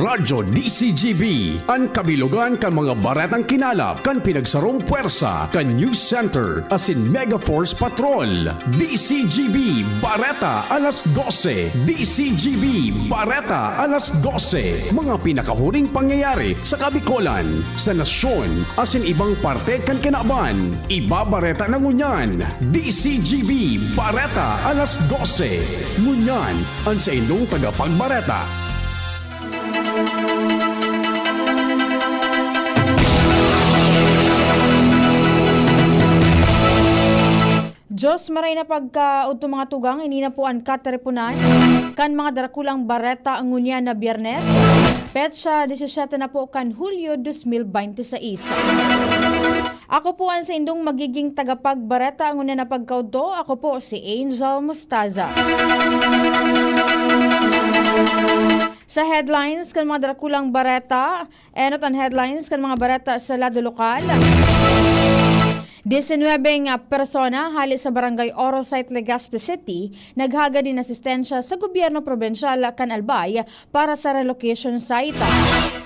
Radyo DCGB. Ang kabilugan kan mga baretang kinalap kan pinagsarong puwersa kan News Center asin Mega Force Patrol. DCGB Bareta alas 12. DCGB Bareta alas 12. Mga pinakahuring pangyayari sa Kabikolan, sa nasyon asin ibang parte kan kinaban. Ibabareta na ngunyan. DCGB Bareta alas 12. Ngunyan ang sa inyong tagapagbareta. Diyos maray na pagkaudto mga tugang, ini na po ang katerepunan kan mga darakulang bareta ang ngunya na Biyernes, petsa 17 na po kan Hulyo 2026. Ako po ang sa indong magiging tagapagbareta ang ngunya na pagkaudto. Ako po si Angel Mustaza. Sa headlines kan mga darakulang bareta, enot ang headlines kan mga bareta sa lado lokal. 19 persona hali sa Barangay Orosite, Legazpi City naghaga din asistensya sa gobyerno probensyal kan Albay para sa relocation site.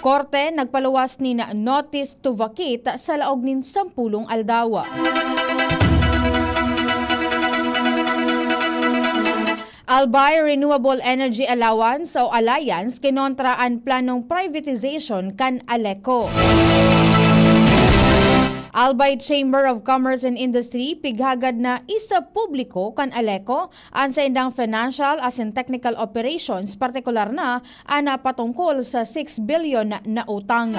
Korte nagpaluwas ni na notice to vacate sa laog nin 10 aldaw. Albay Renewable Energy Allowance o Alliance kinontra ang planong privatization kan Aleco. Albay Chamber of Commerce and Industry pighagad na isa publiko kan Aleco ang sa indang financial as in technical operations, partikular na ana patungkol sa 6 billion na utang.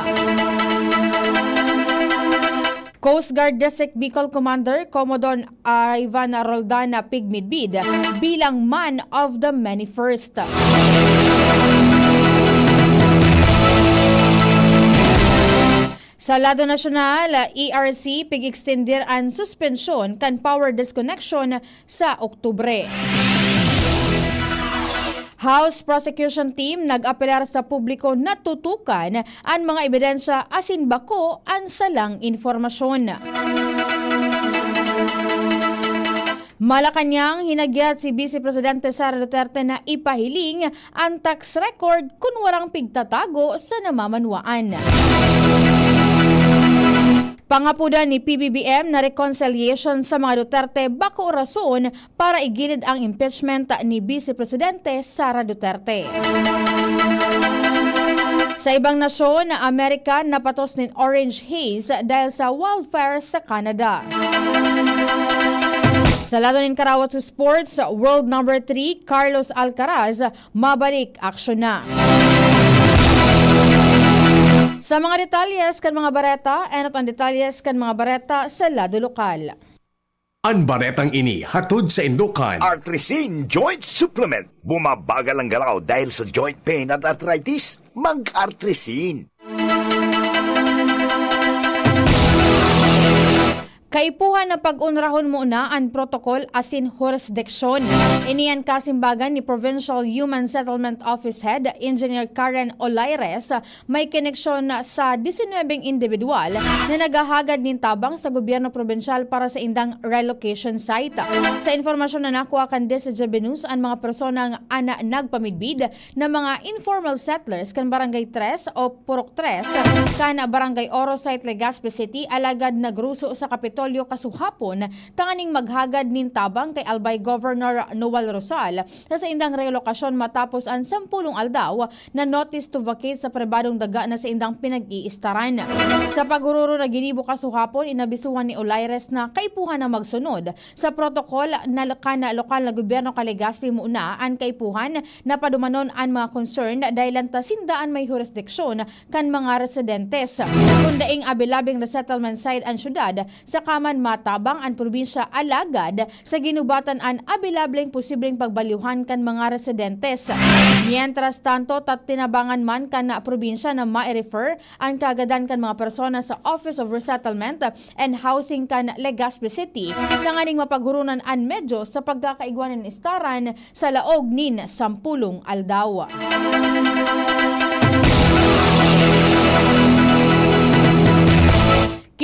Coast Guard District Bicol Commander Commodore Ivan Roldana Pigmidbid bilang man of the many first. Sa lado nasyonal, ERC pig-extender ang suspensyon kan power disconnection sa Oktubre. House Prosecution Team nag-apelar sa publiko na tutukan ang mga ebidensya asin bako ang salang informasyon. Malacanang hinagyat si Vice Presidente Sara Duterte na ipahiling ang tax record kung warang pigtatago sa namamanwaan. Pangapudan ni PBBM na reconciliation sa mga Duterte bako rason para igilid ang impeachment ni Vice Presidente Sara Duterte. Sa ibang nasyon, Amerika napatos ng orange haze dahil sa wildfire sa Canada. Sa lado ng Karawat to Sports, world number 3 Carlos Alcaraz mabalik aksyon na. Sa mga detalyes kan mga bareta, at ang detalyes kan mga bareta sa lado lokal. Ang baretang ini hatod sa Indukan. Artrisin Joint Supplement. Bumabagal ang galaw dahil sa joint pain at arthritis. Mag-Artrisin. Kaipuhan na pag-unrahon muna ang protocol asin jurisdiction. Iniyan kasimbagan ni Provincial Human Settlement Office Head Engineer Karen Olaires may koneksyon sa 19 individual na naghahagad nin tabang sa gobyerno probensyal para sa indang relocation site. Sa informasyon na nakuha kan DCGB News, ang mga personang ana nagpamidbid na mga informal settlers kan Barangay 3 o Purok 3 kan Barangay Orosite, Legazpi City alagad nagruso sa Kapitolyo kasuhapon tanganing maghagad nin tabang kay Albay Governor Noel Rosal sa indang relokasyon matapos ang 10 aldaw na notice to vacate sa pribadong daga na sa indang pinag-iistaran. Sa pagururo na ginibo kasuhapon, inabisuhan ni Olaires na kaipuhan na magsunod sa protokol na lokal na gobyerno ka Legazpi muna ang kaipuhan na padumanon ang mga concerned dahil lantasindaan may jurisdiksyon kan mga residentes. Kundaing abilabing resettlement site ang syudad sa kaman matabang ang probinsya alagad sa ginubatan ang abilableng posibleng pagbaliuhan kan mga residentes. Mientras tanto, tinabangan man kan na probinsya na ma-refer ang kagadan kan mga persona sa Office of Resettlement and Housing kan Legazpi City nanganing mapaghurunan ang medyo sa pagkakaigwanan istaran sa laog nin 10 aldaw.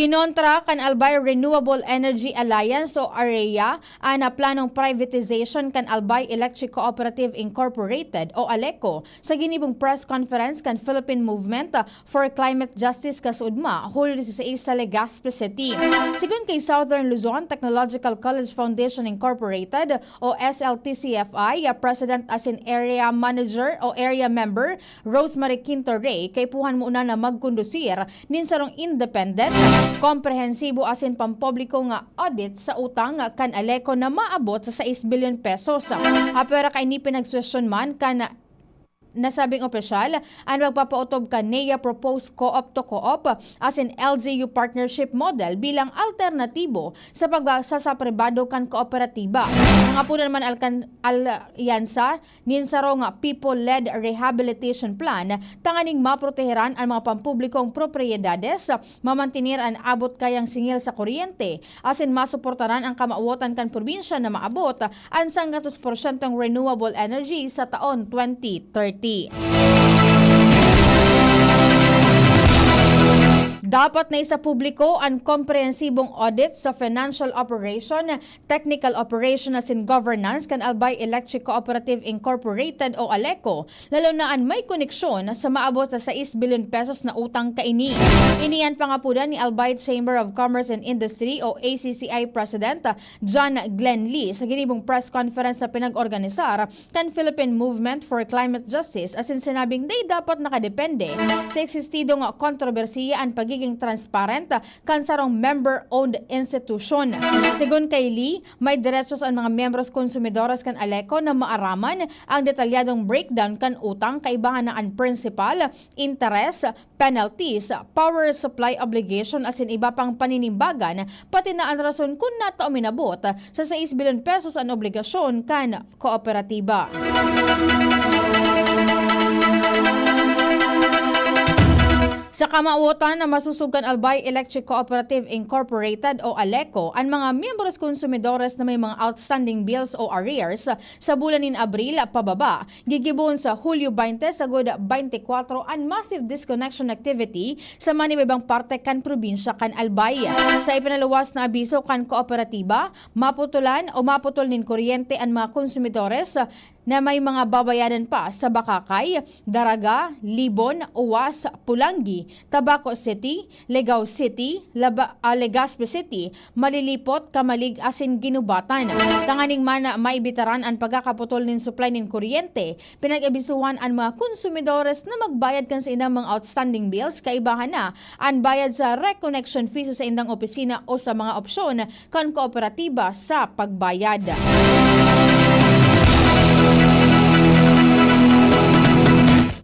Ginontra kan Albay Renewable Energy Alliance o AREA ana planong privatization kan Albay Electric Cooperative Incorporated o ALECO sa ginibong press conference kan Philippine Movement for Climate Justice kasudma Hulyo 16 sa Legazpi City. Sigun kay Southern Luzon Technological College Foundation Incorporated o SLTCFI, President as in Area Manager o Area Member Rosemary Quinto Ray kay puhan mo una na magkondusir nin sarong independent, komprehensibo as in pampubliko nga audit sa utang kan ALECO na maabot sa 6 billion pesos. Pero kay ni pinagswestyon man kan nasabing opisyal ang magpapautob ka NEA proposed co-op to co-op as in LGU partnership model bilang alternatibo sa pagbasa sa pribado kan kooperatiba. Ang apo naman alyansa ninsaro nga people-led rehabilitation plan tanganing maproteheran ang mga pampublikong propriedades, mamantinir ang abot kayang singil sa kuryente as in masuportaran ang kamauotan kan probinsya na maabot ang 100% renewable energy sa taon 2030. Dapat na isa publiko ang komprehensibong audit sa financial operation, technical operation as in governance kan Albay Electric Cooperative Incorporated o ALECO, lalo na ang may koneksyon sa maabot sa 6 billion pesos na utang kaini. Iniyan pangapudan ni Albay Chamber of Commerce and Industry o ACCI President John Glenn Lee sa ginibong press conference na pinag-organisar kan Philippine Movement for Climate Justice as in sinabing day dapat nakadepende sa eksistidong kontrobersiya ang pagiging transparent kan sarong member-owned institution. Sigun kay Lee, may diretsos ang mga membros konsumidores kan ALECO na maaraman ang detalyadong breakdown kan utang kaibahan na ang principal, interest, penalties, power supply obligation as in iba pang paninimbagan pati na ang rason kung natao minabot sa 6 billion pesos ang obligasyon kan kooperatiba. Sa kamauotan na masusugan Albay Electric Cooperative Incorporated o ALECO, ang mga miyembros konsumidores na may mga outstanding bills o arrears sa bulan in Abril pababa, gigibon sa Hulyo 20 sagod 24 ang massive disconnection activity sa manibibang parte kan probinsya kan Albay. Sa ipinaluwas na abiso kan kooperatiba, maputulan o maputol nin kuryente ang mga konsumidores na may mga babayaran pa sa Bakakay, Daraga, Libon, Uwas, Pulangi, Tabaco City, Legao City, Legazpi City, Malilipot, Kamalig, asin Ginubatan. Tanganing man maibitaran ang pagkakaputol nin supply nin kuryente, pinag-abisuhan ang mga konsumidores na magbayad kan sa indang mga outstanding bills, kaibahan na ang bayad sa reconnection fees sa indang opisina o sa mga opsyon kan kooperatiba sa pagbayad.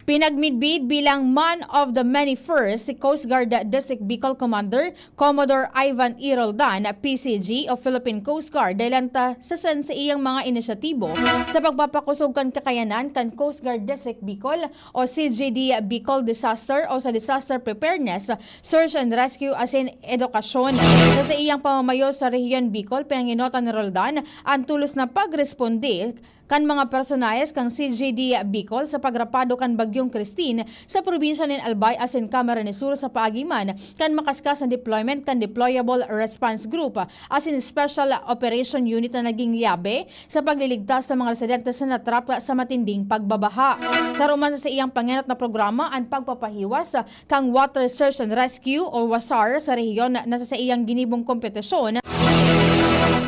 Pinagmidbid bilang man of the many first si Coast Guard District Bicol Commander Commodore Ivan E. Roldan, PCG o Philippine Coast Guard dahil sa iyang mga inisyatibo sa pagpapakusog kan kakayanan kan Coast Guard District Bicol o CGD Bicol Disaster o sa Disaster Preparedness, Search and Rescue as in edukasyon. Sa iyang pamamayo sa rehiyon Bicol, pinanginota ni Roldan ang tulos na pagresponde kan mga personayes kang CGD Bicol sa pagrapado kan Bagyong Christine sa probinsya nin Albay as in Camarines Sur sa paagiman kan makaskas ang deployment kan Deployable Response Group as in Special Operation Unit na naging liabe sa pagliligtas sa mga residente sa natrap sa matinding pagbabaha. Sa roman sa iyang pangenot na programa ang pagpapahiwas kang Water Search and Rescue o WASAR sa rehiyon na sa iyang ginibong kompetisyon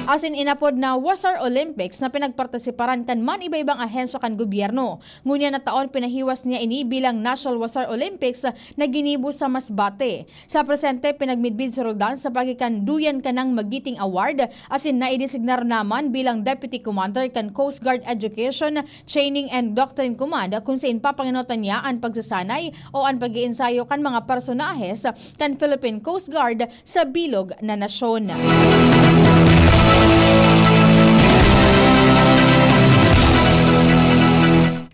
as in inapod na WASAR Olympics na pinagpartisiparan kan man iba-ibang ahensya kan gobyerno. Ngunya na taon pinahiwas niya ini bilang National WASAR Olympics na ginibo sa Masbate. Sa presente pinagmidbid si Roldan sa pagikanduyan kanang Magiting Award as in naidesignar naman bilang Deputy Commander kan Coast Guard Education, Training and Doctrine Command kung saan papanginotan niya ang pagsasanay o ang pag-iensayo kan mga personahes kan Philippine Coast Guard sa bilog na nasyon.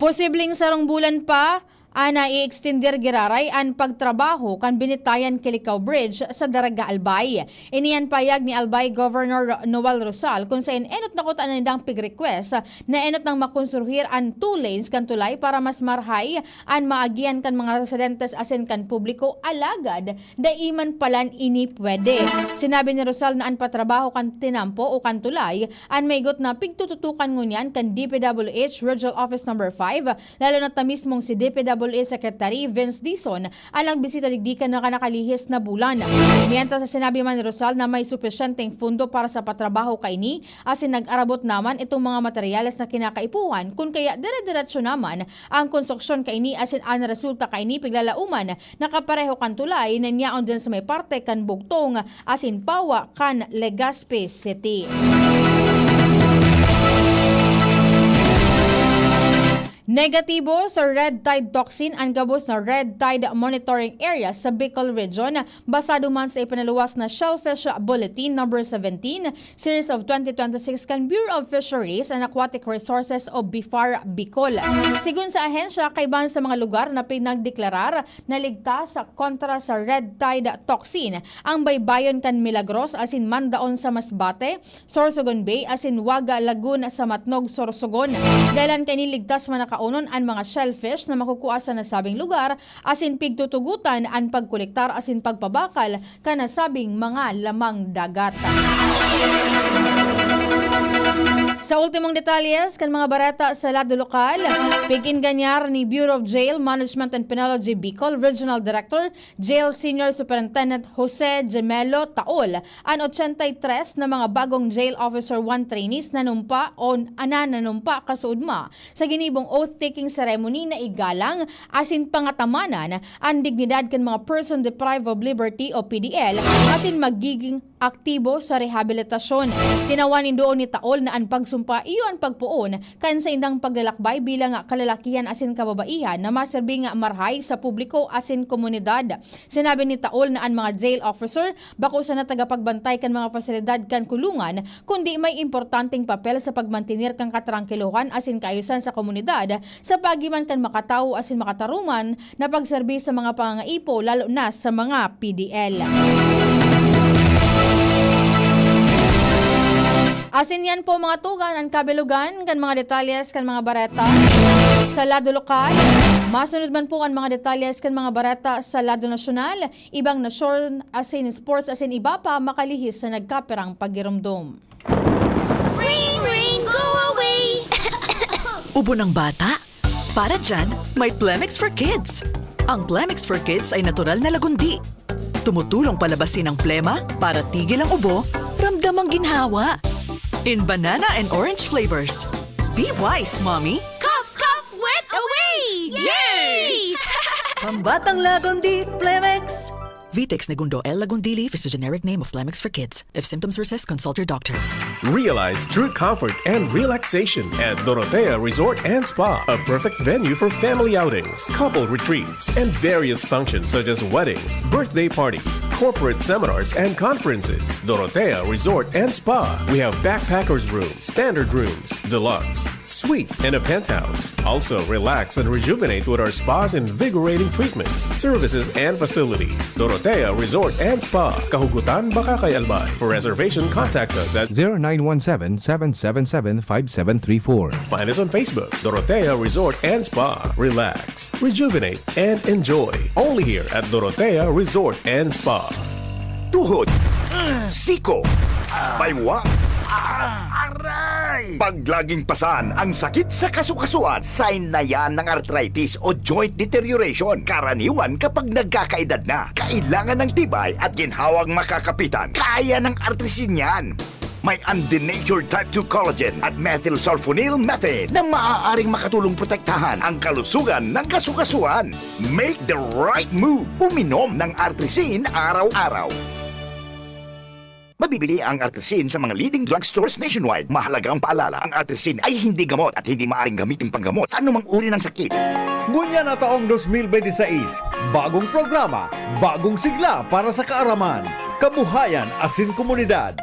Posibleng sarong bulan pa ana i-extender giraray ang pagtrabaho kan binitayan Kilikaw Bridge sa Daraga Albay. Iniyan payag ni Albay Governor Noel Rosal kung sa enot na kutaan nindang pig-request na enot nang makonstruhir ang 2 lanes kan tulay para mas marhay ang maagian kan mga residentes asin kan publiko alagad daiman palan ini pwede. Sinabi ni Rosal na ang patrabaho kan tinampo o kan tulay ang maigot na pigtututukan ngunyan kan DPWH Regional Office No. 5 lalo na ta mismong si DPWH Secretary Vince Dizon alang bisita digdikan na kanakalihis na bulan. Mientras sa sinabi man ni Rosal na may supisyenteng fundo para sa patrabaho kaini asin nag-arabot naman itong mga materyales na kinakaipuhan kung kaya dire-diretso naman ang konstruksyon kaini asin ang resulta kaini piglalauman nakapareho kan tulay na niyaon dyan sa may parte kan Bugtong asin Pawa kan Legazpi City. Negatibo sa red tide toxin ang gabos na red tide monitoring area sa Bicol Region basado man sa ipinaluwas na Shellfish Bulletin No. 17 Series of 2026 kan Bureau of Fisheries and Aquatic Resources o BIFAR Bicol. Sigun sa ahensya, kaibahan sa mga lugar na pinagdeklarar na ligtas sa kontra sa red tide toxin ang baybayon kan Milagros asin Mandaon sa Masbate, Sorsogon Bay asin Waga Lagoon sa Matnog, Sorsogon. Dahilan kay niligtas man kaunon ang mga shellfish na makukuha sa nasabing lugar asin pigtutugutan ang pagkolektar asin pagpabakal kanasabing mga lamang dagat. Sa ultimong detalyes kan mga barata sa lado lokal, pig-inganyar ni Bureau of Jail Management and Penology Bicol Regional Director, Jail Senior Superintendent Jose Gemelo Taol, ang 83 na mga bagong Jail Officer 1 trainees na numpa o nananumpa kasuudma sa ginibong oath-taking ceremony na igalang asin pangatamanan ang dignidad kan mga person deprived of liberty o PDL asin magiging aktibo sa rehabilitasyon. Tinawanin doon ni Taol na ang pagsumpa iyo ang pagpuon kan sa indang paglalakbay bilang kalalakihan asin kababaihan na maserbi nga marhay sa publiko asin komunidad. Sinabi ni Taol na ang mga jail officer bako sa natagapagbantay kan mga pasilidad kan kulungan kundi may importanteng papel sa pagmantinir kang katrangkiluhan asin kaayusan sa komunidad sa pagiman kan makatawo asin makataruman na pagserbi sa mga pangangaipo lalo na sa mga PDL. Asin yan po mga tugan ang kabilugan kan mga detalyes kan mga bareta sa lado lokal. Masunod man po ang mga detalyes kan mga bareta sa lado nasyonal, ibang nasyon asin sports asin iba pa makalihis sa nagkaperang pagirumdom. Ring, ring, go away! Ubo ng bata? Para dyan, may Plemix for Kids. Ang Plemix for Kids ay natural na lagundi. Tumutulong palabasin ang plema para tigil ang ubo, ramdam ang ginhawa. In banana and orange flavors. Be wise, Mommy! Cough, cough, wet away! Yay! Pambatang lagundi, Plemix! Vitex Negundo L. Lagundili is the generic name of Plemix for Kids. If symptoms persist, consult your doctor. Realize true comfort and relaxation at Dorotea Resort and Spa, a perfect venue for family outings, couple retreats, and various functions such as weddings, birthday parties, corporate seminars, and conferences. Dorotea Resort and Spa. We have backpackers rooms, standard rooms, deluxe, suite, and a penthouse. Also, relax and rejuvenate with our spa's invigorating treatments, services, and facilities. Dorotea Resort and Spa, Kahugutan, Bakakay, Albay. For reservation, contact us at 0917-777-5734. Find us on Facebook, Dorotea Resort and Spa. Relax, rejuvenate, and enjoy. Only here at Dorotea Resort and Spa. Tuhod, siko, baywa, aray! Pag laging pasan ang sakit sa kasukasuan, sign na yan ng arthritis o joint deterioration. Karaniwan kapag nagkakaedad na, kailangan ng tibay at ginhawang makakapitan. Kaya ng artrisin yan. May undenatured type 2 collagen at methylsulfonyl methane na maaaring makatulong protektahan ang kalusugan ng kasukasuan. Make the right move. Uminom ng artrisin araw-araw. Mabibili ang artrisin sa mga leading drugstores nationwide. Mahalagang paalala, ang artrisin ay hindi gamot at hindi maaaring gamitin panggamot sa anumang uri ng sakit. Ngunya na taong 2026, bagong programa, bagong sigla para sa kaaraman, kabuhayan asin komunidad.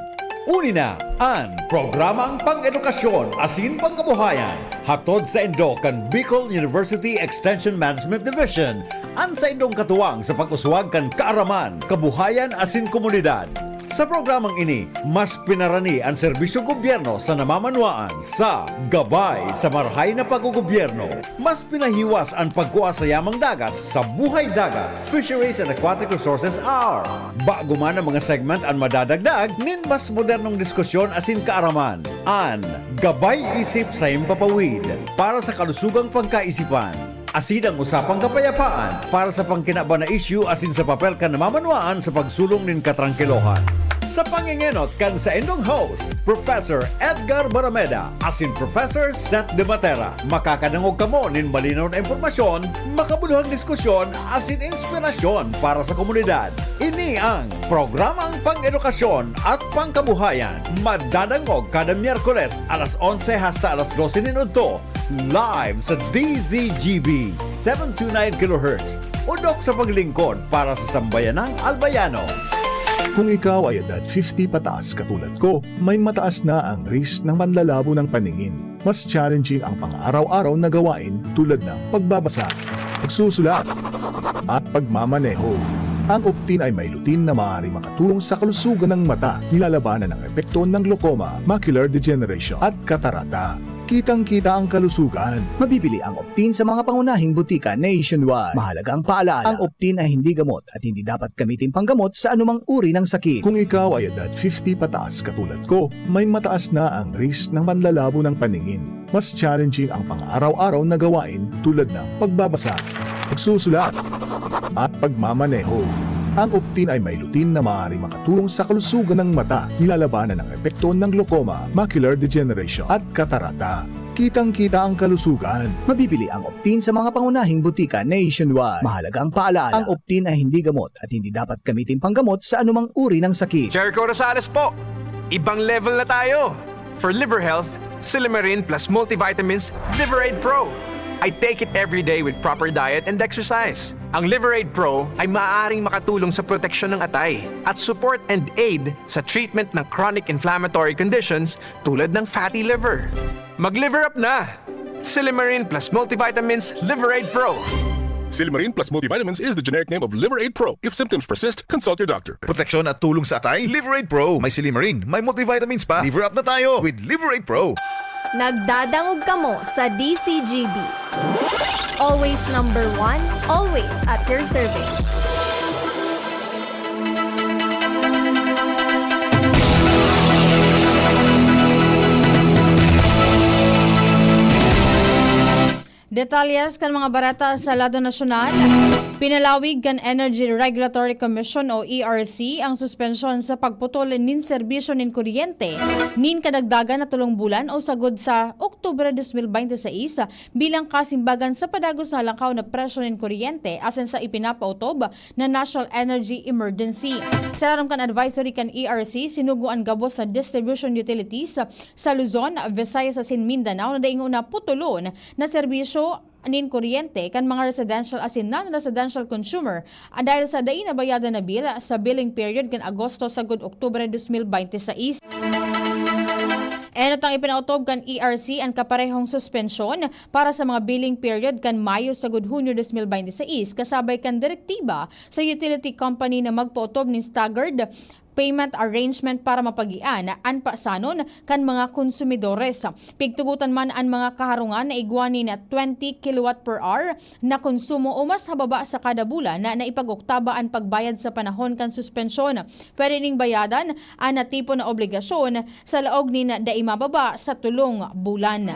Unina, ang programang pang-edukasyon asin pangkabuhayan. Hatod sa Indo kan Bicol University Extension Management Division. An sa Indong katuwang sa pag-uswag kan kaaraman, kabuhayan asin komunidad. Sa programang ini, mas pinarani ang serbisyong gobyerno sa namamanuaan sa Gabay sa Marhay na Paggogobyerno. Mas pinahiwas ang pagkuha sa yamang dagat sa Buhay Dagat, Fisheries and Aquatic Resources Hour. Bago man ang mga segment ang madadagdag, nin mas modernong diskusyon asin kaaraman. An Gabay Isip sa Impapawid para sa kalusugang pagkaisipan. Asin ang usapang kapayapaan para sa pangkinaba na issue asin sa papel kan namamanuaan sa pagsulong nin katrangkilohan. Sa pangingenot kan sa inyong host, Professor Edgar Barameda asin Professor Seth De Matera. Makakanangog kamo nin malinaw na impormasyon, makabuluhang diskusyon asin inspirasyon para sa komunidad. Ini ang programang pang-edukasyon at pangkabuhayan. Madadangog kada Miyerkules alas 11 hasta alas 12 minuto. Live sa DZGB 729 kHz. Udok sa paglingkod para sa sambayanang Albayano. Kung ikaw ay edad 50 pataas katulad ko, may mataas na ang risk ng manlalabo ng paningin. Mas challenging ang pang-araw-araw na gawain tulad ng pagbabasa, pagsusulat, at pagmamaneho. Ang Optin ay may lutin na maaari makatulong sa kalusugan ng mata, nilalabanan ng epekto ng glaucoma, macular degeneration at katarata. Kitang-kita ang kalusugan. Mabibili ang Optin sa mga pangunahing butika nationwide. Mahalagang paalala, ang Optin ay hindi gamot at hindi dapat gamitin panggamot sa anumang uri ng sakit. Kung ikaw ay edad 50 pataas katulad ko, may mataas na ang risk ng manlalabo ng paningin. Mas challenging ang pang-araw-araw na gawain tulad ng pagbabasa, pagsusulat, at pagmamaneho. Ang Optin ay may lutin na maaari makatulong sa kalusugan ng mata, nilalabanan ng epekto ng glaucoma, macular degeneration at katarata. Kitang-kita ang kalusugan. Mabibili ang Optin sa mga pangunahing butika nationwide. Mahalagang paalala, ang Optin ay hindi gamot at hindi dapat gamitin panggamot sa anumang uri ng sakit. Jericho Rosales po! Ibang level na tayo! For liver health, Silimarin plus multivitamins Liverade Pro. I take it every day with proper diet and exercise. Ang Liverade Pro ay maaaring makatulong sa proteksyon ng atay at support and aid sa treatment ng chronic inflammatory conditions tulad ng fatty liver. Mag-liver up na! Silimarin plus multivitamins Liverade Pro. Silimarin plus multivitamins is the generic name of Liverade Pro. If symptoms persist, consult your doctor. Proteksyon at tulong sa atay, Liverade Pro. May Silimarin, may multivitamins pa. Liver up na tayo with Liverade Pro. Nagdadangog kamo sa DCGB. Always number one, always at your service. Detalyes kan mga barata sa lado nasyonal. Pinalawig kan Energy Regulatory Commission o ERC ang suspensyon sa pagputol nin serbisyo nin kuryente nin kadagdagan na 3 bulan o sagod sa Oktubre 2026 bilang kasimbagan sa padagos na langkaw na presyo nin kuryente asin sa ipinapautob na National Energy Emergency. Sa laram kan advisory kan ERC, sinuguan gabos na distribution utilities sa Luzon, Visayas asin Mindanao na daingon na putulon na serbisyo nin kuryente kan mga residential asin non-residential consumer dahil sa dain na bayadan na bill sa billing period kan Agosto sagod Oktubre 2026. Ang ipinautob kan ERC ang kaparehong suspensyon para sa mga billing period kan Mayo sagod Hunyo 2026 kasabay kan direktiba sa utility company na magpautob nin staggered payment arrangement para mapagian ang pasanon kan mga konsumidores. Pigtugutan man ang mga kaharungan na igwani na 20 kilowatt per hour na konsumo o mas hababa sa kada bulan na naipag-oktaba ang pagbayad sa panahon kan suspensyon. Pwede ning bayadan ang tipo na obligasyon sa laog ni na daimababa sa 3 bulan.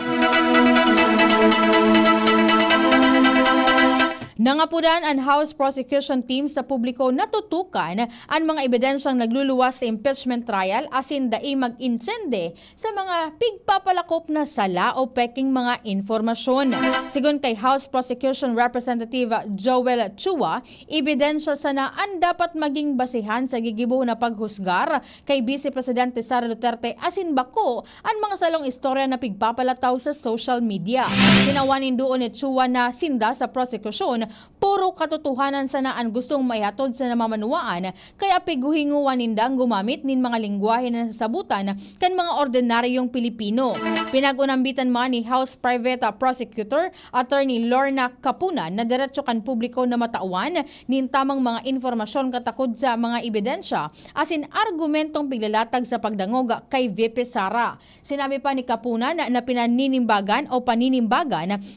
Nangapudan ang House Prosecution Team sa publiko natutukan ang mga ebidensyang nagluluwas sa impeachment trial asin dai mag-intsende sa mga pigpapalakop na sala o peking mga informasyon. Sigon kay House Prosecution Representative Joel Chua, ebidensya sana ang dapat maging basihan sa gigibo na paghusgar kay Vice Presidente Sara Duterte asin bako ang mga salong istorya na pigpapalataw sa social media. Tinawanin doon ni Chua na sinda sa prosekusyon administrasyon, puro katotohanan sa naan gustong maihatod sa namamanuaan, kaya piguhinguan nindang gumamit nin mga lingwahe na nasasabutan kan mga ordinaryong Pilipino. Pinag-unambitan man ni House Private Prosecutor Attorney Lorna Capunan na diretso kan publiko na matauan nin tamang mga informasyon katakod sa mga ebidensya asin argumentong piglalatag sa pagdangog kay VP Sara. Sinabi pa ni Capunan na paninimbagan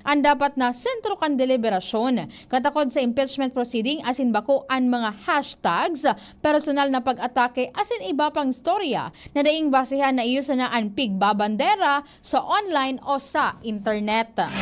ang dapat na sentro kan deliberasyon katakod sa impeachment proceeding asin bako ang mga hashtags, personal na pag-atake asin iba pang storya na daing basehan na iyo sa naan pigbabandera sa online o sa internet.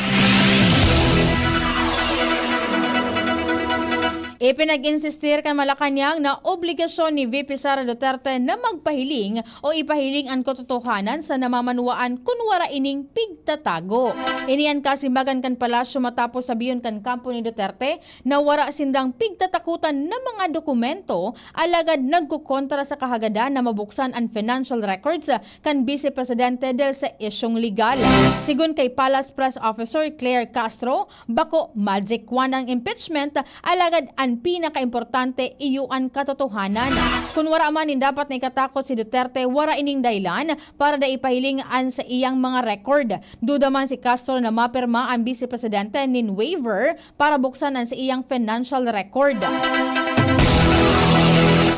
Ipinag-insistir kan Malacanang na obligasyon ni VP Sara Duterte na magpahiling o ipahiling ang katotohanan sa namamanuaan kunwara ining pigtatago. Iniyan kasimbagan kan palasyo matapos sabiyon kan kampo ni Duterte na wara sindang pigtatakutan ng mga dokumento alagad nagkukontra sa kahagadan na mabuksan ang financial records kan Vice Presidente del sa isyong legal. Sigun kay Palace Press Officer Claire Castro, bako magic wand ang impeachment alagad ang pinaka-importante iyuan katotohanan. Kung wara man dapat na ikatakot si Duterte, wara ining dahilan para da ipahilingan sa iyang mga record. Duda man si Castro na mapirma ang Vice Presidente nin waiver para buksan ang sa iyang financial record.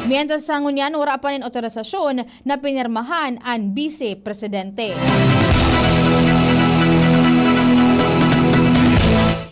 Mientras sa ngunyan, wara pa nin otorisasyon na pinirmahan ang Vice Presidente.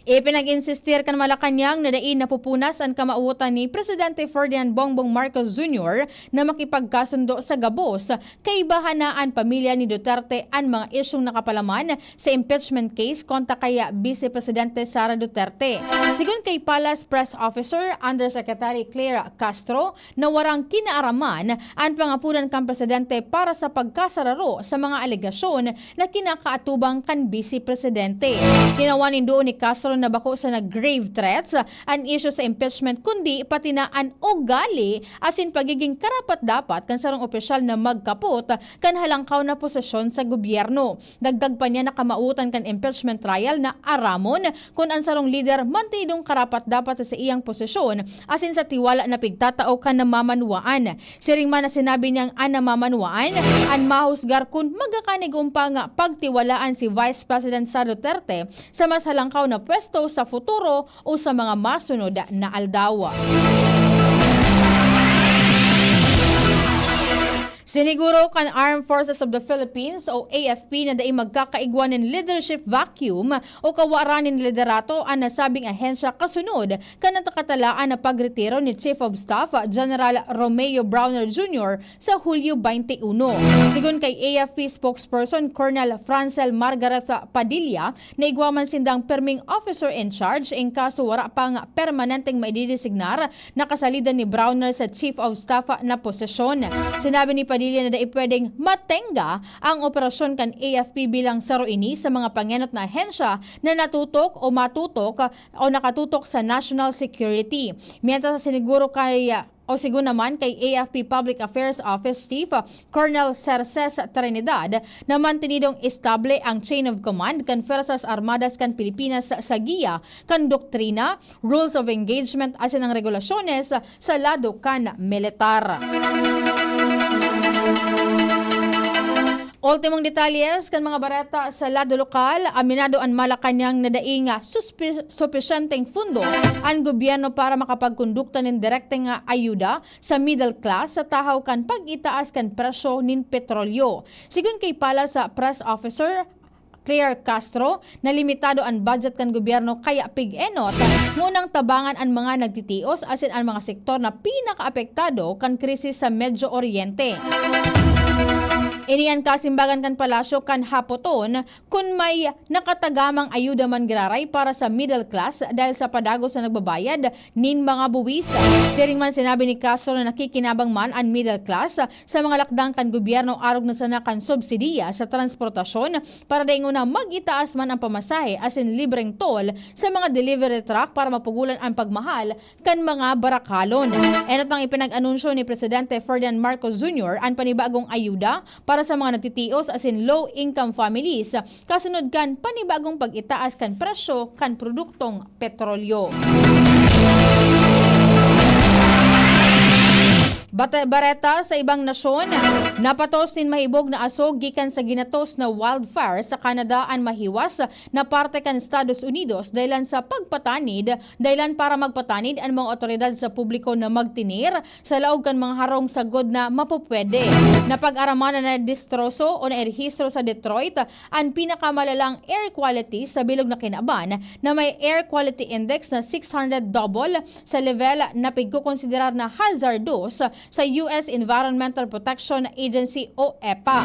Ipinag-insistir kan Malacanang na dain napupunas ang kamauutan ni Presidente Ferdinand Bongbong Marcos Jr. na makipagkasundo sa gabos kay bahanaan pamilya ni Duterte ang mga isyong nakapalaman sa impeachment case kontra kaya Vice Presidente Sara Duterte. Sigun kay Palace Press Officer Undersecretary Claire Castro na warang kinaaraman ang pangapunan kan Presidente para sa pagkasararo sa mga alegasyon na kinakaatubang kan Vice Presidente. Kinawanin doon ni Castro na bako sa grave threats ang issue sa impeachment kundi pati na ang ugali asin pagiging karapat-dapat kan sarong opisyal na magkapot kan halangkaw na posisyon sa gobyerno. Dagdag pa niya na kamautan kan impeachment trial na aramon kung ang sarong leader mantidong karapat-dapat sa iyang posisyon asin sa tiwala na pigtatao kan namamanuaan. Siring man na sinabi niyang ang namamanuaan ang mahusgar kung magkakanigumpa nga pagtiwalaan si Vice President Sara Duterte sa mas halangkaw na pwesto sa futuro o sa mga masunod na aldawa. Siniguro kan Armed Forces of the Philippines o AFP na daing magkakaigwan ng leadership vacuum o kawaranin liderato ang nasabing ahensya kasunod kan natakatalaan na pagretiro ni Chief of Staff General Romeo Browner Jr. sa Hulyo 21. Sigun kay AFP spokesperson Colonel Francel Margaret Padilla na igwaman sindang perming officer in charge in kaso wara pang permanenteng maididesignar na kasalidan ni Browner sa Chief of Staff na posisyon. Sinabi ni Padilla na dai pwedeng matenga ang operasyon kan AFP bilang saruini sa mga pangenot na ahensya na natutok o matutok o nakatutok sa national security. Mientras sa siniguro kay o sigun naman kay AFP Public Affairs Office Chief Colonel Cerces Trinidad na mantinidong estable ang chain of command kan Fuerzas Armadas kan Pilipinas sa giya kan doktrina, rules of engagement asin ang regulasyones sa lado kan militar. Ultimong detalles kan mga barata sa lado lokal, aminado ang Malacanang na daing supisyenteng fundo ang gobyerno para makapagkondukta ng direkteng ayuda sa middle class sa tahaw kan pag-itaas kan presyo nin petrolyo. Sigun kay pala sa press officer Claire Castro na limitado ang budget kan gobyerno kaya pig-enot ngunang tabangan ang mga nagtitios asin ang mga sektor na pinakaapektado kan krisis sa Medyo Oriente. Iniyan kasimbagan kan palasyo kan hapoton kung may nakatagamang ayuda man graray para sa middle class dahil sa padagos na nagbabayad nin mga buwis. Siring man sinabi ni Castro na nakikinabang man ang middle class sa mga lakdang kan gobyerno arog na sana kan subsidiya sa transportasyon para daing una mag-itaas man ang pamasahe asin libreng toll sa mga delivery truck para mapugulan ang pagmahal kan mga barakalon. Enot ang ipinag-anunsyo ni Presidente Ferdinand Marcos Jr. ang panibagong ayuda para para sa mga nagtitios as in low-income families. Kasunod kan panibagong pag-itaas kan presyo kan produktong petrolyo. Bareta sa ibang nasyon, napatos nin mahibog na asog gikan sa ginatos na wildfire sa Canada ang mahiwas na parte kan Estados Unidos dahilan sa pagpatanid, dahilan para magpatanid ang mga otoridad sa publiko na magtinir sa laog kan mga harong sagod na mapupwede. Napag-araman na distroso o nairehistro sa Detroit ang pinakamalalang air quality sa bilog na Kinaban na may air quality index na 600 double sa level na pigkukonsiderar na hazardous sa US Environmental Protection Agency o EPA.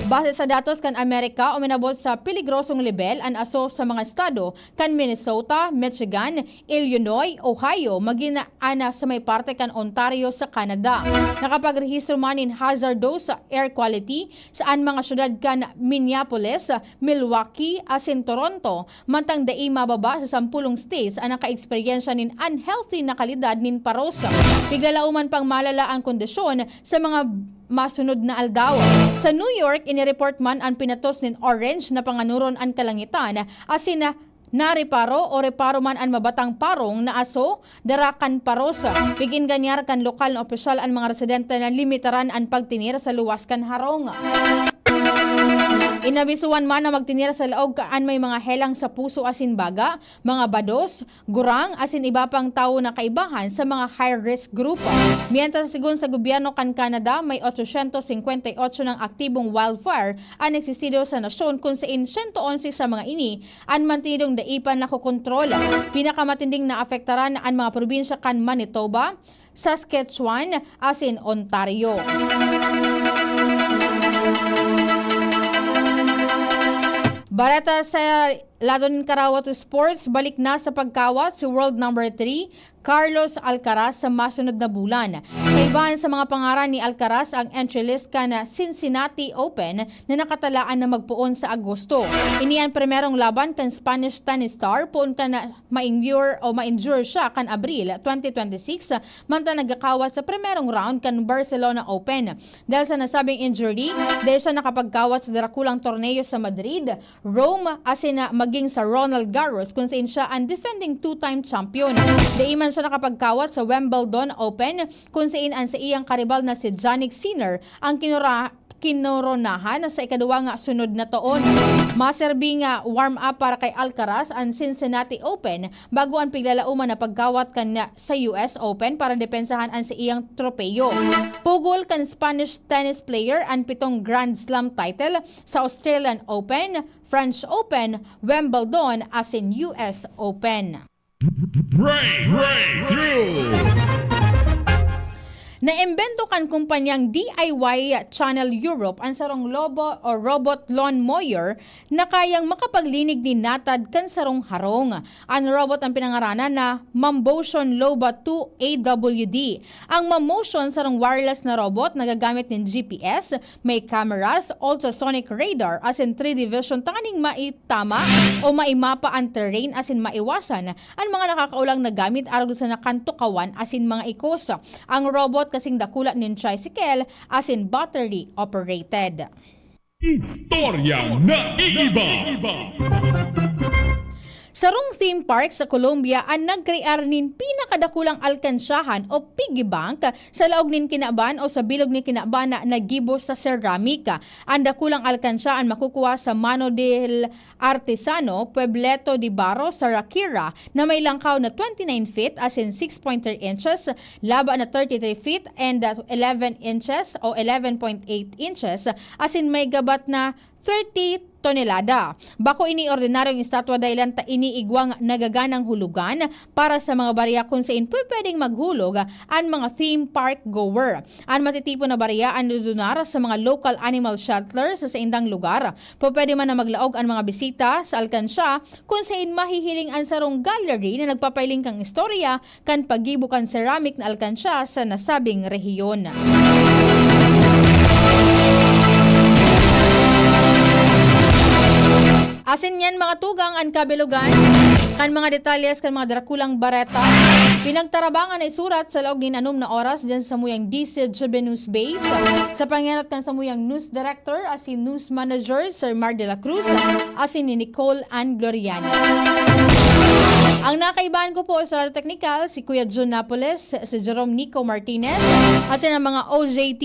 Base sa datos kan Amerika, uminabot sa peligrosong level ang aso sa mga estado kan Minnesota, Michigan, Illinois, Ohio, magina ana sa may parte kan Ontario sa Canada. Nakapagrehistro man in hazardous air quality saan mga syudad kan Minneapolis, Milwaukee, asin Toronto, mantang dai mababa sa 10 states ang naka-eksperyensya nin unhealthy na kalidad nin paros. Pigalauman pang malala ang kondisyon sa mga masunod na aldaw. Sa New York, inireport man ang pinatos nin orange na panganuron ang kalangitan asin na nareparo o reparo man ang mabatang parong na aso darakan paros. Bigin ganyar kan lokal na opisyal ang mga residente na limitaran ang pagtinir sa luwas kan harong. Inabisuan man na magtinira sa laog kaan may mga helang sa puso asin baga, mga bados, gurang asin iba pang tao na kaibahan sa mga high-risk group. Mientras sigun sa gobyerno kan Canada, may 858 ng aktibong wildfire ang existido sa nasyon kung saan 111 sa mga ini ang mantinidong daipan na kukontrol. Pinakamatinding na afektaran ang mga probinsya kan Manitoba, Saskatchewan asin Ontario. Barata sa Ladon Karawa to Sports, balik na sa pagkawat si world number 3, Carlos Alcaraz sa masunod na bulan. Kaibahan sa mga pangaran ni Alcaraz ang entry list ka na Cincinnati Open na nakatalaan na magpuon sa Agosto. Iniyan primerong laban kan Spanish tennis star poon ka na ma-injure siya kan Abril 2026 manta nagkakawat sa primerong round kan Barcelona Open. Dahil sa nasabing injury, dahil siya nakapagkawat sa darakulang torneo sa Madrid, Rome asin na maging sa Roland Garros kung saan siya ang defending two-time champion. Daiman siya nakapagkawat sa Wimbledon Open kung saan ang sa iyang karibal na si Jannik Sinner ang kinoronahan sa ikaduwa nga sunod na taon. Maserbi nga warm-up para kay Alcaraz ang Cincinnati Open bago ang piglalauman na pagkawat kanya sa US Open para depensahan ang sa iyang tropeyo. Pugol kan Spanish tennis player ang 7 Grand Slam title sa Australian Open, French Open, Wimbledon asin US Open. Breakthrough! Naimbento kan kumpanyang DIY Channel Europe ang sarong lobo o robot lawn mower na kayang makapaglinig ni natad kan sarong harong. Ang robot ang pinangaranan na Mammotion Loba 2 AWD. Ang Mammotion sarong wireless na robot nagagamit ng GPS, may cameras, ultrasonic radar asin 3D vision tanganing maitama o maimapa ang terrain asin maiwasan ang mga nakakaulang na gamit aron sa nakantukawan asin mga ikos. Ang robot kasing dakula nin tricycle asin battery operated. Istoryang naiiba! Sarong theme park sa Colombia ang nagkrear nin pinakadakulang alkansyahan o piggy bank sa laog nin Kinaban o sa bilog ni Kinaban na nagibo sa ceramic. Ang dakulang alkansyahan makukuha sa Mano del Artesano, Puebleto de Barro sa Rakira na may langkaw na 29 feet as in 6.3 inches, laba na 33 feet and 11 inches o 11.8 inches as in may gabat na 30 tonelada. Bako ini ordinaryong estatwa dahilan ta iniigwang nagaganang hulugan para sa mga barya kung saan pwedeng maghulog ang mga theme park goer. Ang matitipo na barya ang ludunar sa mga local animal shelter sa indang lugar. Pwede man na maglaog ang mga bisita sa alkansya kung saan mahihiling ang sarong gallery na nagpapailing kang istorya kan paggibo kan ceramic na alkansya sa nasabing rehiyon. Asin yan mga tugang ang kabilugan. Kan mga detalles kan mga Draculang Bareta, pinagtarabangan na isurat sa laog ni 6 na oras dyan sa muyang DCGB News Base. Sa pangyayat kan sa muyang news director as in news manager Sir Mar de la Cruz as in ni Nicole Ann Gloriani. Ang nakaibahan ko po sa Radio Technical, si Kuya Jun Napoles, si Jerome Nico Martinez, at ang mga OJT,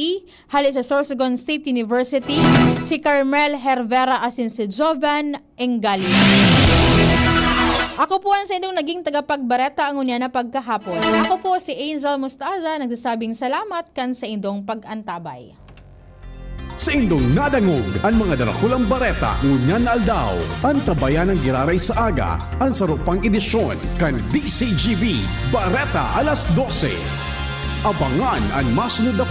hali sa Sorsogon State University, si Carmel Hervera asin si Jovan Engali. Ako po ang sa inyong naging tagapagbareta ang unya na pagkahapon. Ako po si Angel Mustaza, nagsasabing salamat kan sa indong pag-antabay. Sa indong nadangog ang mga Draculang Bareta ngunyan na aldaw. Ang tabayan ng giraray sa aga, ang sarupang edisyon kan DCGB Bareta alas 12. Abangan ang masunod na